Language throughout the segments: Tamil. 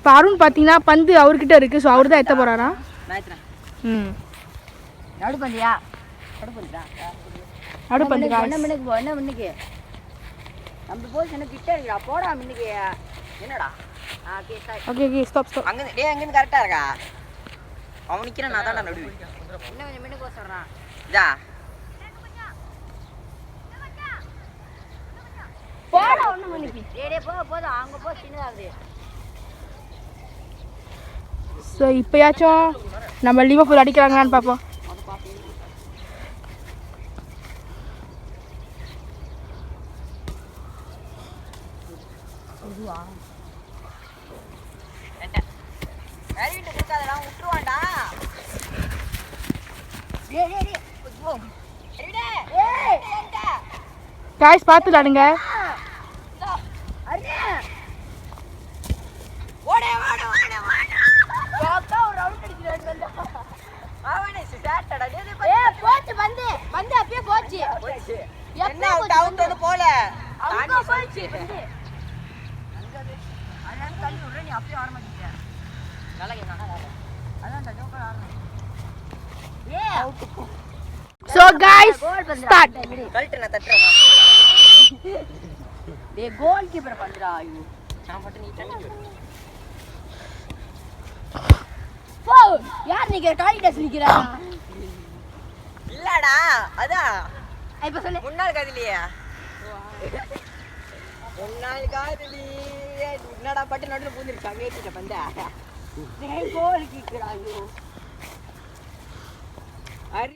இப்போ அருண் பார்த்தீங்கன்னா பந்து அவர்கிட்ட இருக்கு. ஸோ அவர் தான் எத்த போறாரா? நடுப்பந்தியா நடுப்பந்து என்ன மின்னுக்கு நம்ம போய் என்ன கிட்ட இருக்கா போடா மின்னுக்கு என்னடா ஓகே ஸ்டாப் அங்க டேய் அங்க இருந்து கரெக்ட்டா இருக்கா அவன் நிக்கிறான் நான் தான்டா நடுவு இன்னும் கொஞ்சம் மின்னுக்கு போ சொல்றான் ஜா போடா ஒண்ணு மின்னுக்கு டேய் போடா அங்க போ சின்னதாகுது. ஸோ இப்போயாச்சும் நம்ம லிவர்பூல் அடிக்கிறாங்களான்னு பார்ப்போம். காய்ஸ் பார்த்து விளாடுங்க. So guys, start. கல்ட்டன தட்டறவா. டேய் கோல் கீப்பர் பண்றா ஐயோ. நான் மட்டும் நீட்டா. போ யார் நிக்கிற காலிடஸ் நிக்கிறா? இல்லடா அதான். இப்ப சொல்லு. முன்னாள் காதலியா? முன்னாள் காதலி. என்னடா பட்டு நடுல பூந்திருச்சு அங்க ஏத்திட்ட பந்தா. டேய் கோல் கீப்பர் ஐயோ. அரி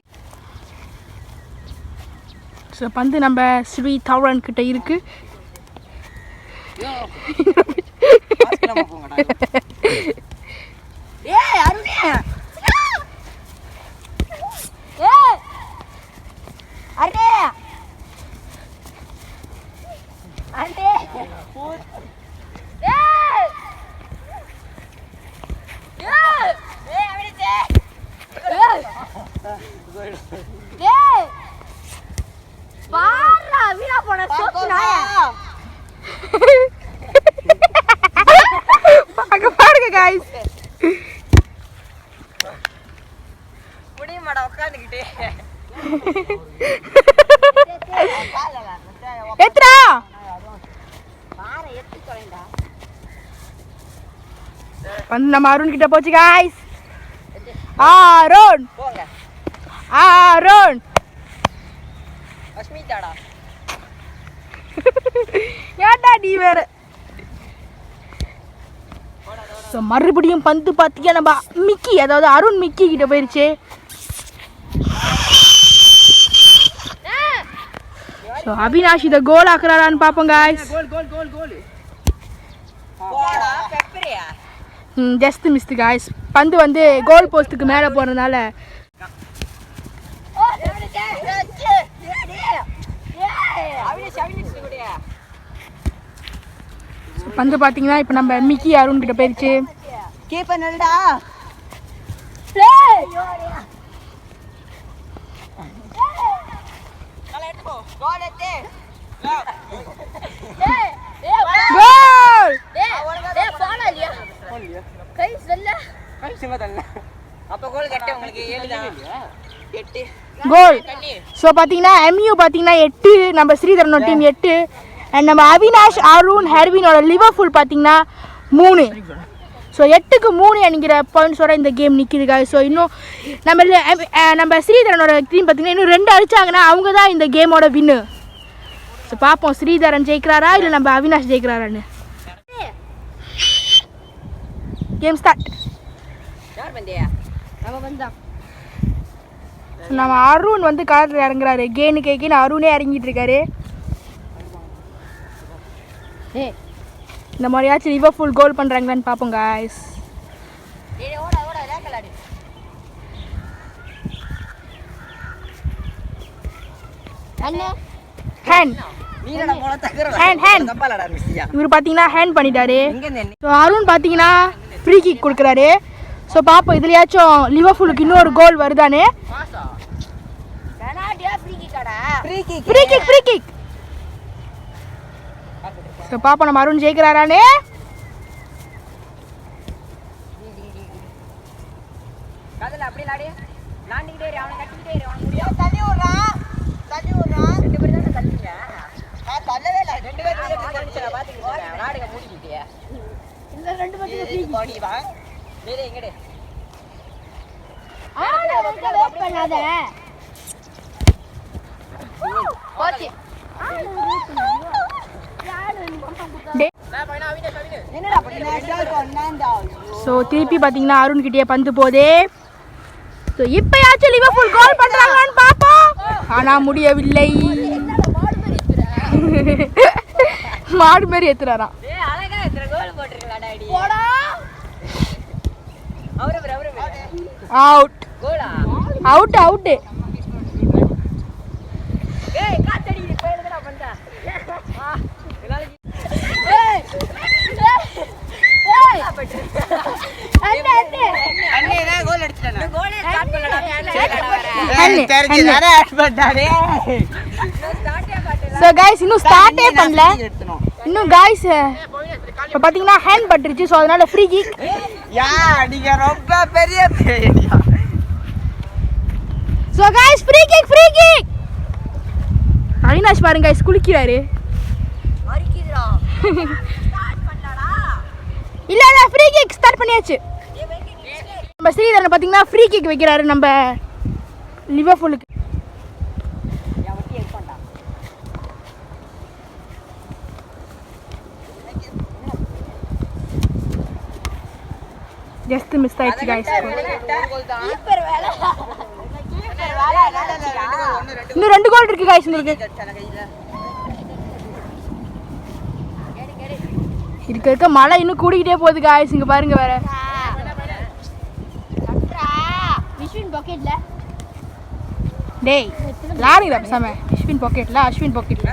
ஸோ பந்து நம்ம ஸ்ரீ தவரன் கிட்ட இருக்கு. பாருங்க guys. முடியமாடா உட்கார்ந்துக்கிட்டே. எத்ரா பாற எத்தி தொலைடா. வந்து நம்ம அருண் கிட்ட போச்சு guys. அருண் போங்க. அருண் அஸ்மிதாடா. ஏடா நீ வேற. ஸோ மறுபடியும் பந்து பார்த்தியா நம்ம மிக்கி அதாவது அருண் மிக்கி கிட்ட போயிடுச்சு. ஸோ அவினாஷ் இதை கோல் ஆக்குறாரான்னு பார்ப்போம் guys. Just mist guys. பந்து வந்து கோல் போஸ்ட்டுக்கு மேலே போகிறதுனால பந்து பார்த்தீங்கன்னா இப்போ நம்ம மிக்கி அருண் கிட்ட போயிடுச்சு. கீப்பர் நல்லடா. கோல். ஸோ பார்த்தீங்கன்னா MU பார்த்தீங்கன்னா 8, நம்ம ஸ்ரீதரனோட டீம் 8 அண்ட் நம்ம அவினாஷ் அருண் ஹெர்வினோட லிவர்பூல் பார்த்தீங்கன்னா 3. ஸோ 8க்கு 3 என்கிற பாயிண்ட்ஸோட இந்த கேம் நிற்கிதுங்க. ஸோ இன்னும் நம்ம ஸ்ரீதரனோட டீம் பார்த்தீங்கன்னா இன்னும் 2 அடித்தாங்கன்னா அவங்க தான் இந்த கேமோட வின்னு. ஸோ பார்ப்போம் ஸ்ரீதரன் ஜெயிக்கிறாரா இல்லை நம்ம அவினாஷ் ஜெயிக்கிறாரான்னு. Game start. நம்ம அருண் வந்து காலத்தில் இறங்குறாரு. கேன்னு அருணே இறங்கிட்டு இருக்காரு. இந்த மாதிரியாச்சும் லிவர்பூல் கோல் பண்ணுறாங்களான்னு பார்ப்போம் காய்ஸ். இவர் பார்த்தீங்கன்னா ஹேண்ட் பண்ணிட்டாரு. ஸோ அருண் பார்த்தீங்கன்னா ஃப்ரீ கிக் கொடுக்குறாரு. ஸோ பார்ப்போம் இதுலையாச்சும் லிவர்பூலுக்கு இன்னொரு கோல் வருதானே. Free kick. ஸோ பாப்பா நம்ம அருண் ஜெயிக்கிறாரானே. கதல அப்படி லாடி லாண்டிட்டே இரு அவனை கட்டிட்டே இரு அவன் முடியும் தள்ளி விடுறான் ரெண்டு பேரும் தான் தள்ளிங்க நான் தள்ளவே இல்ல ரெண்டு பேரும் தள்ளிச்சல பாத்தீங்க நாடக மூடிக்கிட்டியே இல்ல ரெண்டு பேரும் ஃப்ரீ பாடி வா டேய் எங்கடே ஆள வெயிட் பண்ணாத ஓகே ஸோ திருப்பி பார்த்தீங்கன்னா அருண் கிட்டே பந்து போதே. ஸோ இப்போயாச்சும் லிவர்பூல் கோல் பண்ணுறாங்கன்னு பார்ப்போம், ஆனால் முடியவில்லை. மாடு மாரி ஏத்துறாராம். Out out out. So guys, இன்னும் ஸ்டார்ட்டே பண்ணல. இன்னும் guys இப்போ பாத்தீங்கன்னா ஹேண்ட் பட்டுருச்சு. ஸோ அதனால ஃப்ரீ கிக். யா நீங்க ரொம்ப பெரிய பேடியா. So guys, free kick free kick. Avinash பாருங்க guys குளிக்கிறாரு. அரிக்குதுடா. ஸ்டார்ட் பண்ணலடா. இல்ல இல்ல ஃப்ரீ கிக் ஸ்டார்ட் பண்ணியாச்சு. நம்ம ஸ்ரீதரன் பாத்தீங்கன்னா ஃப்ரீ கிக் வைக்கிறாரு நம்ம லிவர்பூலுக்கு. ஜஸ்ட் மிஸ் ஆயிடுச்சு गाइस. இன்னும் 2 கோல் இருக்கு गाइस உங்களுக்கு. இருக்க மழை இன்னும் கூடிக்கிட்டே போகுது गाइस. இங்க பாருங்க வேற அஸ்வின் பாக்கெட்ல டேய் லாரிடா பேசாம. அஸ்வின் பாக்கெட்ல அஸ்வின் பாக்கெட்ல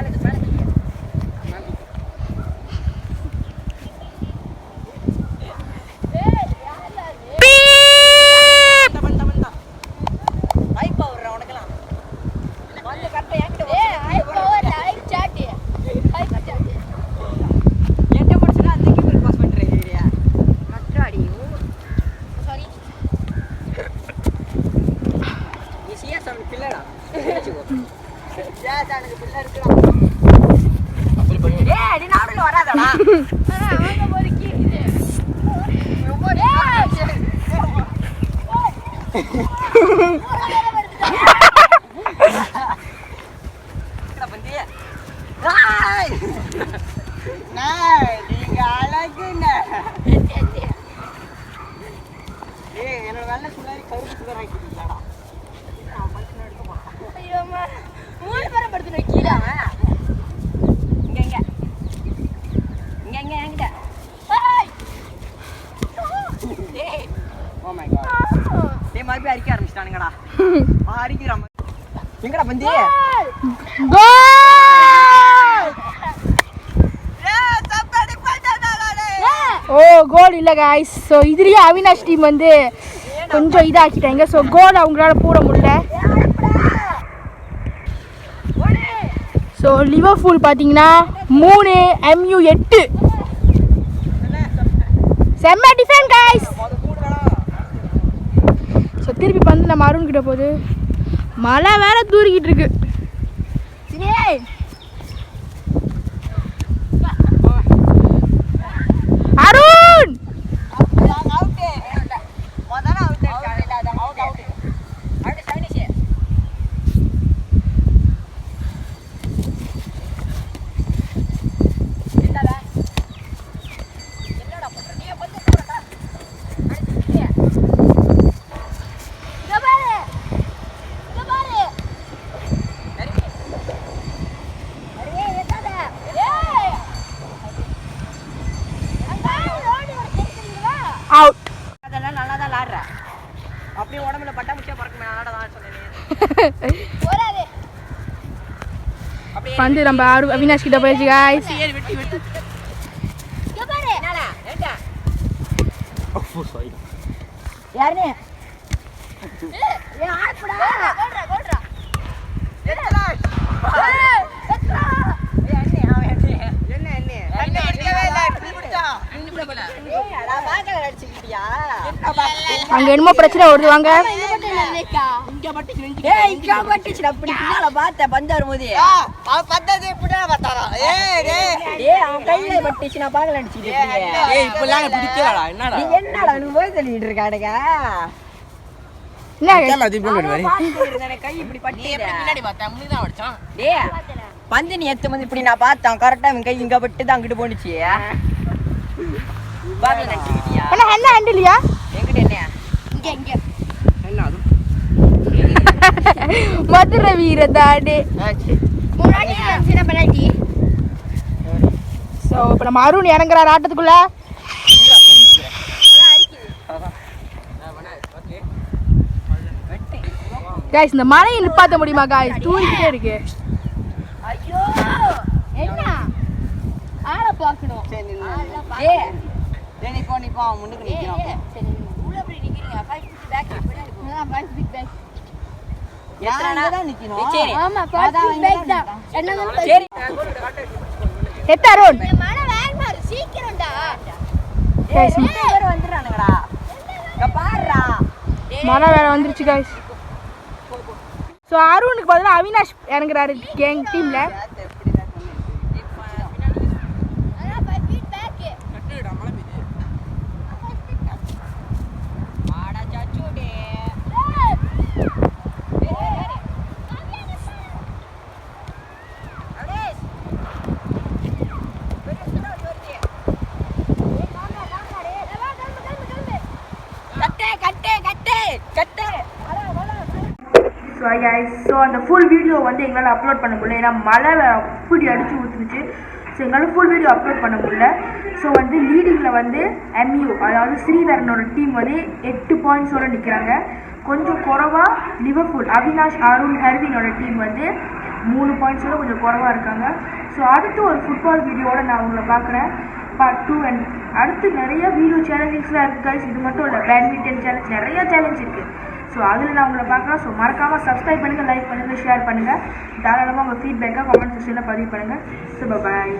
கோல் இல்லை गाइस. ஸோ இதுலேயே அவினாஷ் டீம் வந்து கொஞ்சம் இதாக்கிட்டாங்க. ஸோ கோல் அவங்களால போட முடியல. ஸோ லிவர்பூல் பார்த்தீங்கன்னா 3 MU 8. செம்ம டிஃபெண்ட் गाइस. ஸோ திருப்பி பந்து நம்ம அருண் கிட்ட போகுது. மழை வேற தூரிக்கிட்டு இருக்கு. அருண் அவுட். அதெல்லாம் நல்லா தான் விளையாடுற. அப்படியே உடம்புல பட்டா முச்சா பறக்குமே ஆடதான் சொன்னேன். போறாதே. பந்து நம்ம அவினாஷ் கிட்ட போயிடுச்சு गाइस. வெட்டி வெட்டி. இங்க பாரு. என்னடா? ஏண்டா? ஓ சாரி. யாருனே? ஏ ஆடுடா. கோல்ரா. எத்தலா. எத்தலா. ஏ அண்ணே அவன் அண்ணே. என்ன அண்ணே? அண்ணே அடிக்கவே இல்ல. இப்படி பிடிச்சா. அங்க என்னமோ பிரச்சனை வருது வாங்க. பந்து நீ எத்து வந்து இப்படி நான் பார்த்தேன் கரெக்டா கை இங்க பட்டு தான் அங்கிட்டு போனுச்சு. மதுரை வீரதாடே. சோ இப்ப நம்ம அருண் இறங்குறாரு ஆட்டத்துக்குள்ள. गाइस இந்த மழையை நிப்பாட்ட முடியுமா गाइस? தூரிக்கிட்டே இருக்கு. ஐயோ என்ன ஆளை பார்க்கணும். ஏய் நீ போ முன்னுக்கு நிக்கணும். சரி உள்ள அப்படி நிக்கிறீங்க. 5 feet back பின்னாடி போ. 5 feet back. எத்தனை தான் நிக்கணும்? சரி ஆமா 5 feet back தான். என்னங்க சரி எத்த அருண் மழை வேகமா சீக்கிரம்டா. गाइस பேர் வந்துறானுங்கடா. இங்க பாருடா. மழை வேற வந்துருச்சு गाइस. சோ அருணுக்கு பதிலா அவினாஷ் இறங்குறாரு கேங் டீம்ல. ஸோ அந்த ஃபுல் வீடியோ வந்து எங்களால் அப்லோட் பண்ண முடியல. ஏன்னா மழை அப்படி அடிச்சு ஊற்றுச்சு. ஸோ எங்களால் ஃபுல் வீடியோ அப்லோட் பண்ண முடியல. ஸோ வந்து லீடிங்கில் வந்து MU அதாவது ஸ்ரீதரனோட டீம் வந்து 8 பாயிண்ட்ஸோடு நிற்கிறாங்க. கொஞ்சம் குறவாக லிவர்பூல் அவினாஷ் அருண் ஹெர்வினோட டீம் வந்து 3 பாயிண்ட்ஸோடு கொஞ்சம் குறவாக இருக்காங்க. ஸோ அடுத்து ஒரு ஃபுட்பால் வீடியோவோட நான் உங்களை பார்க்குறேன் பார்ட் 2 அண்ட் அடுத்து நிறைய வீடியோ சேலஞ்சஸ்லாம் இருக்குது கைஸ். இது மட்டும் இல்லை, பேட்மிண்டன் சேலஞ்ச் நிறைய சேலஞ்ச் இருக்குது. ஸோ அதில் நான் உங்களை பார்க்கலாம். ஸோ மறக்காமல் சப்ஸ்கிரைப் பண்ணுங்கள், லைக் பண்ணுங்கள், ஷேர் பண்ணுங்கள். தாராளமாக உங்கள் ஃபீட்பேக்காக கமெண்ட் செக்ஷனில் பதிவு பண்ணுங்கள். So bye.